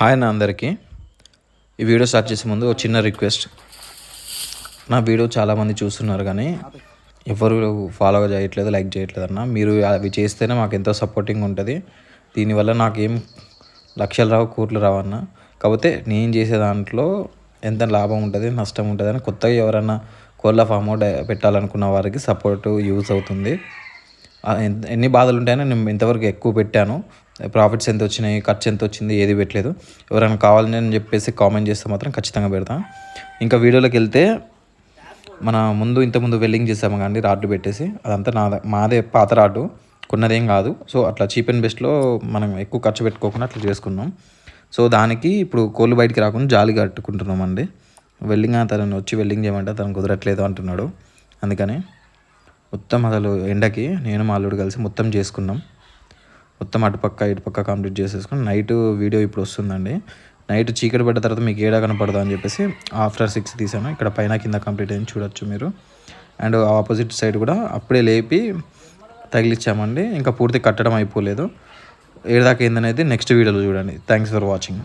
Hi అన్న అందరికీ. ఈ వీడియో స్టార్ట్ చేసే ముందు ఒక చిన్న రిక్వెస్ట్. నా వీడియో చాలామంది చూస్తున్నారు కానీ ఎవరు ఫాలో చేయట్లేదు, లైక్ చేయట్లేదు అన్న. మీరు అవి చేస్తేనే మాకు ఎంతో సపోర్టింగ్ ఉంటుంది. దీనివల్ల నాకేం లక్షలు రావు, కోట్లు రావు అన్న. కాకపోతే నేను చేసే దాంట్లో ఎంత లాభం ఉంటుంది, నష్టం ఉంటుంది అని కొత్తగా ఎవరన్నా కోళ్ళ ఫామ్ పెట్టాలనుకున్న వారికి సపోర్ట్ యూజ్ అవుతుంది. ఎన్ని బాధలు ఉంటాయని నేను ఇంతవరకు ఎక్కువ పెట్టాను. ప్రాఫిట్స్ ఎంత వచ్చినాయి, ఖర్చు ఎంత వచ్చింది ఏది పెట్టలేదు. ఎవరైనా కావాలని అని చెప్పేసి కామెంట్ చేస్తే మాత్రం ఖచ్చితంగా పెడతాం. ఇంకా వీడియోలోకి వెళ్తే ఇంతకుముందు వెల్డింగ్ చేసాము కానీ రాడ్డు పెట్టేసి అదంతా మాదే పాత రాడ్డు, కొన్నదేం కాదు. సో అట్లా చీప్ అండ్ బెస్ట్లో మనం ఎక్కువ ఖర్చు పెట్టుకోకుండా అట్లా చేసుకున్నాం. సో దానికి ఇప్పుడు కోళ్ళు బయటికి రాకుండా జాలి కట్టుకుంటున్నామండి. వెల్డింగ్ తనని వచ్చి వెల్డింగ్ చేయమంటే తను కుదరట్లేదు అంటున్నాడు. అందుకని మొత్తం అసలు ఎండకి నేను మా అల్లుడు కలిసి మొత్తం చేసుకున్నాం. మొత్తం అటుపక్క ఇటుపక్క కంప్లీట్ చేసేసుకుని నైట్ వీడియో ఇప్పుడు వస్తుందండి. నైట్ చీకటి పడ్డ తర్వాత మీకు ఏడా కనపడదు అని చెప్పేసి ఆఫ్టర్ 6 తీసాను. ఇక్కడ పైన కింద కంప్లీట్ అయింది చూడొచ్చు మీరు. అండ్ ఆపోజిట్ సైడ్ కూడా అప్పుడే లేపి తగిలిచ్చామండి. ఇంకా పూర్తి కట్టడం అయిపోలేదు. ఏడాదాకా ఏందనేది నెక్స్ట్ వీడియోలో చూడండి. Thanks for watching.